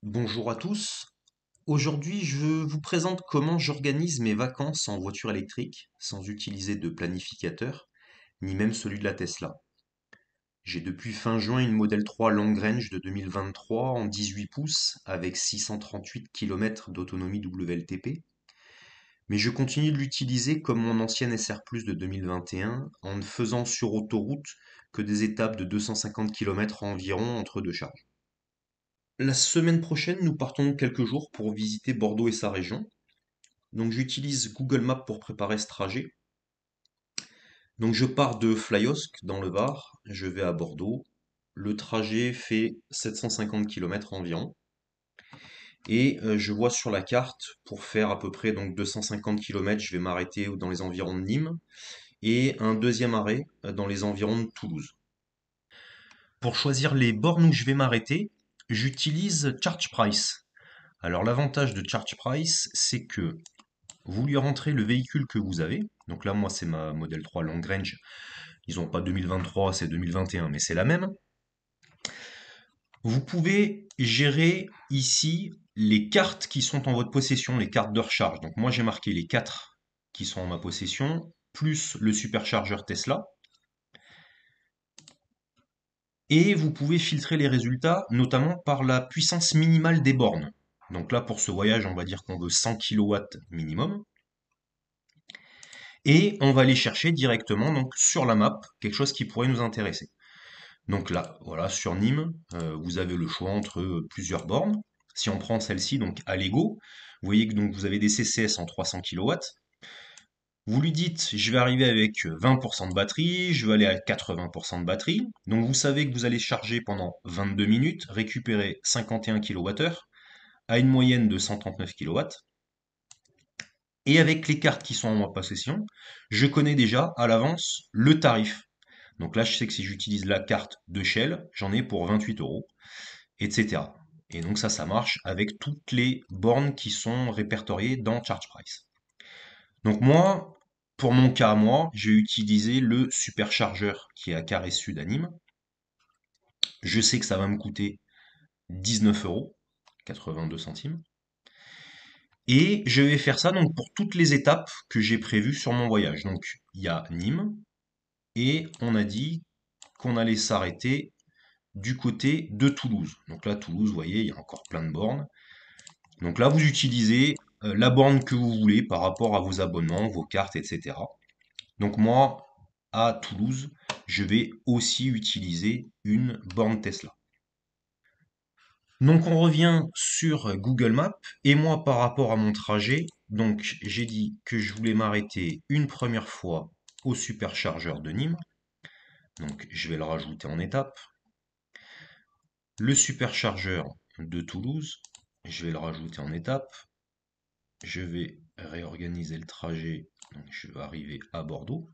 Bonjour à tous. Aujourd'hui, je vous présente comment j'organise mes vacances en voiture électrique sans utiliser de planificateur, ni même celui de la Tesla. J'ai depuis fin juin une Model 3 Long Range de 2023 en 18 pouces avec 638 km d'autonomie WLTP, mais je continue de l'utiliser comme mon ancienne SR Plus de 2021 en ne faisant sur autoroute que des étapes de 250 km environ entre deux charges. La semaine prochaine, nous partons quelques jours pour visiter Bordeaux et sa région. Donc j'utilise Google Maps pour préparer ce trajet. Donc je pars de Flyosque dans le Var, je vais à Bordeaux. Le trajet fait 750 km environ. Et je vois sur la carte, pour faire à peu près donc 250 km, je vais m'arrêter dans les environs de Nîmes. Et un deuxième arrêt dans les environs de Toulouse. Pour choisir les bornes où je vais m'arrêter, j'utilise ChargePrice. Alors l'avantage de ChargePrice, c'est que vous lui rentrez le véhicule que vous avez. Donc là, moi, c'est ma Model 3 Long Range. Ils n'ont pas 2023, c'est 2021, mais c'est la même. Vous pouvez gérer ici les cartes qui sont en votre possession, les cartes de recharge. Donc moi, j'ai marqué les 4 qui sont en ma possession, plus le superchargeur Tesla. Et vous pouvez filtrer les résultats, notamment par la puissance minimale des bornes. Donc là, pour ce voyage, on va dire qu'on veut 100 kW minimum. Et on va aller chercher directement donc sur la map quelque chose qui pourrait nous intéresser. Donc là, voilà, sur Nîmes, vous avez le choix entre plusieurs bornes. Si on prend celle-ci, donc Allego, vous voyez que donc vous avez des CCS en 300 kW. Vous lui dites, je vais arriver avec 20% de batterie, je vais aller à 80% de batterie. Donc vous savez que vous allez charger pendant 22 minutes, récupérer 51 kWh à une moyenne de 139 kW. Et avec les cartes qui sont en ma possession, je connais déjà à l'avance le tarif. Donc là, je sais que si j'utilise la carte de Shell, j'en ai pour 28 euros, etc. Et donc ça marche avec toutes les bornes qui sont répertoriées dans ChargePrice. Donc moi, pour mon cas, moi, j'ai utilisé le superchargeur qui est à Carré Sud à Nîmes. Je sais que ça va me coûter 19 euros, 82 centimes. Et je vais faire ça donc pour toutes les étapes que j'ai prévues sur mon voyage. Donc il y a Nîmes et on a dit qu'on allait s'arrêter du côté de Toulouse. Donc là, Toulouse, vous voyez, il y a encore plein de bornes. Donc là, vous utilisez la borne que vous voulez par rapport à vos abonnements, vos cartes, etc. Donc moi, à Toulouse, je vais aussi utiliser une borne Tesla. Donc on revient sur Google Maps et moi par rapport à mon trajet, donc j'ai dit que je voulais m'arrêter une première fois au superchargeur de Nîmes. Donc je vais le rajouter en étape. Le superchargeur de Toulouse, je vais le rajouter en étape. Je vais réorganiser le trajet, donc je vais arriver à Bordeaux.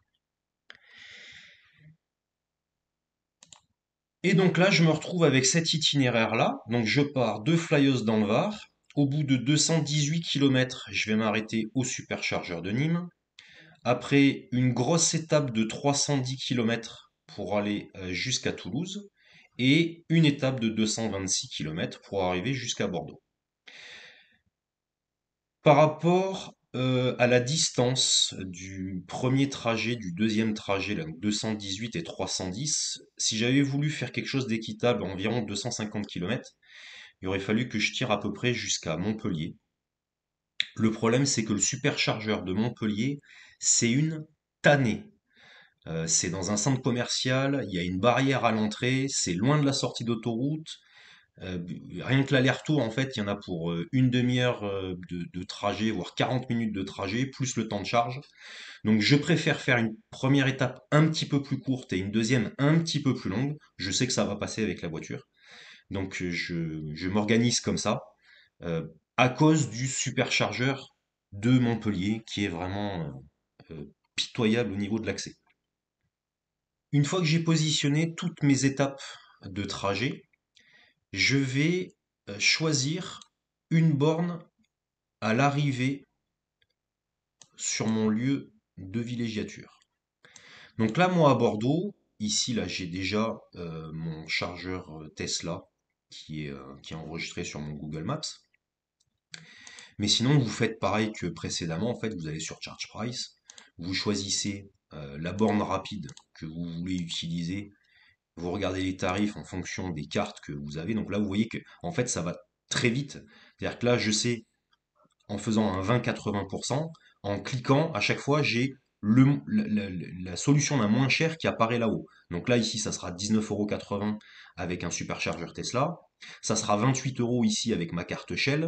Et donc là, je me retrouve avec cet itinéraire-là. Donc je pars de Flyos dans le Var. Au bout de 218 km, je vais m'arrêter au superchargeur de Nîmes. Après une grosse étape de 310 km pour aller jusqu'à Toulouse. Et une étape de 226 km pour arriver jusqu'à Bordeaux. Par rapport à la distance du premier trajet, du deuxième trajet, là, donc 218 et 310, si j'avais voulu faire quelque chose d'équitable, environ 250 km, il aurait fallu que je tire à peu près jusqu'à Montpellier. Le problème, c'est que le superchargeur de Montpellier, c'est une tannée. C'est dans un centre commercial, il y a une barrière à l'entrée, c'est loin de la sortie d'autoroute. Euh, Rien que l'aller-retour, en fait, il y en a pour une demi-heure de trajet, voire 40 minutes de trajet, plus le temps de charge. Donc je préfère faire une première étape un petit peu plus courte et une deuxième un petit peu plus longue. Je sais que ça va passer avec la voiture. Donc je m'organise comme ça, euh, à cause du superchargeur de Montpellier, qui est vraiment pitoyable au niveau de l'accès. Une fois que j'ai positionné toutes mes étapes de trajet, je vais choisir une borne à l'arrivée sur mon lieu de villégiature. Donc là, moi à Bordeaux, ici là, j'ai déjà mon chargeur Tesla qui est enregistré sur mon Google Maps. Mais sinon, vous faites pareil que précédemment, en fait, vous allez sur Charge Price, vous choisissez la borne rapide que vous voulez utiliser, vous regardez les tarifs en fonction des cartes que vous avez. Donc là, vous voyez que en fait, ça va très vite. C'est-à-dire que là, je sais, en faisant un 20-80%, en cliquant, à chaque fois, j'ai la solution la moins chère qui apparaît là-haut. Donc là, ici, ça sera 19,80 € avec un superchargeur Tesla. Ça sera 28 € ici avec ma carte Shell.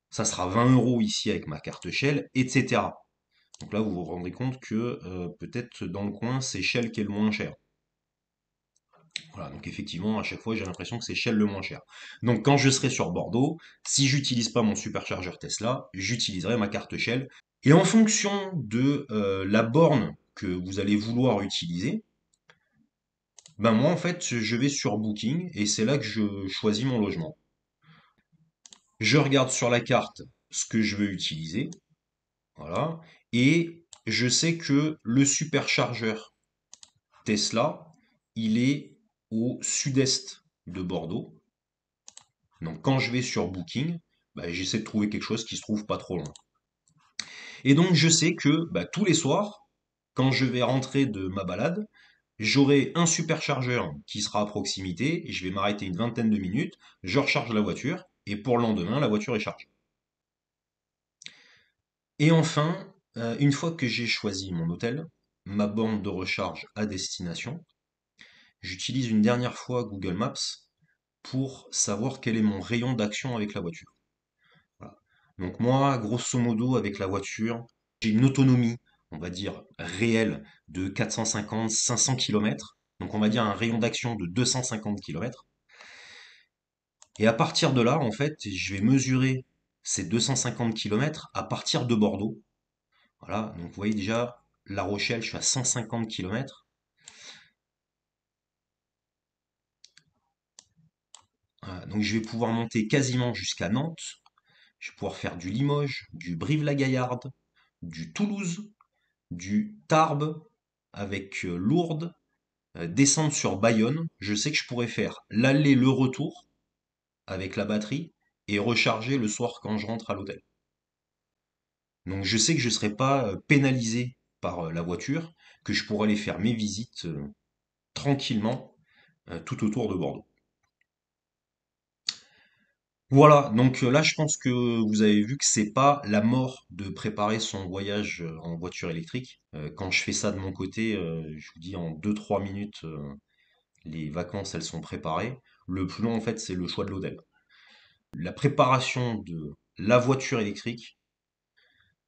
Ça sera 20 € ici avec ma carte Shell, etc. Donc là, vous vous rendrez compte que peut-être dans le coin, c'est Shell qui est le moins cher. Voilà, donc effectivement, à chaque fois, j'ai l'impression que c'est Shell le moins cher. Donc quand je serai sur Bordeaux, si j'utilise pas mon superchargeur Tesla, j'utiliserai ma carte Shell. Et en fonction de la borne que vous allez vouloir utiliser, ben moi en fait, je vais sur Booking et c'est là que je choisis mon logement. Je regarde sur la carte ce que je veux utiliser, voilà, et je sais que le superchargeur Tesla, il est au sud-est de Bordeaux. Donc quand je vais sur Booking, bah, j'essaie de trouver quelque chose qui se trouve pas trop loin. Et donc je sais que bah, tous les soirs, quand je vais rentrer de ma balade, j'aurai un superchargeur qui sera à proximité, et je vais m'arrêter une vingtaine de minutes, je recharge la voiture, et pour le lendemain, la voiture est chargée. Et enfin, une fois que j'ai choisi mon hôtel, ma borne de recharge à destination, j'utilise une dernière fois Google Maps pour savoir quel est mon rayon d'action avec la voiture. Voilà. Donc moi, grosso modo, avec la voiture, j'ai une autonomie, on va dire, réelle de 450-500 km. Donc on va dire un rayon d'action de 250 km. Et à partir de là, en fait, je vais mesurer ces 250 km à partir de Bordeaux. Voilà, donc vous voyez déjà, La Rochelle, je suis à 150 km. Voilà, donc je vais pouvoir monter quasiment jusqu'à Nantes. Je vais pouvoir faire du Limoges, du Brive-la-Gaillarde, du Toulouse, du Tarbes avec Lourdes, descendre sur Bayonne. Je sais que je pourrais faire l'aller, le retour avec la batterie et recharger le soir quand je rentre à l'hôtel. Donc je sais que je ne serai pas pénalisé par la voiture, que je pourrai aller faire mes visites tranquillement tout autour de Bordeaux. Voilà, donc là je pense que vous avez vu que c'est pas la mort de préparer son voyage en voiture électrique. Quand je fais ça de mon côté, je vous dis en 2-3 minutes, les vacances elles sont préparées. Le plus long en fait c'est le choix de l'hôtel. La préparation de la voiture électrique,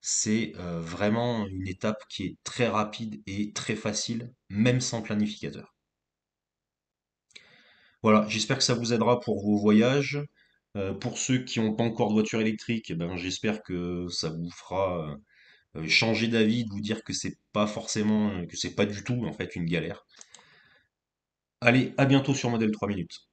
c'est vraiment une étape qui est très rapide et très facile, même sans planificateur. Voilà, j'espère que ça vous aidera pour vos voyages. Pour ceux qui n'ont pas encore de voiture électrique, eh ben, j'espère que ça vous fera changer d'avis, de vous dire que c'est pas forcément, que c'est pas du tout en fait une galère. Allez, à bientôt sur Modèle 3 minutes.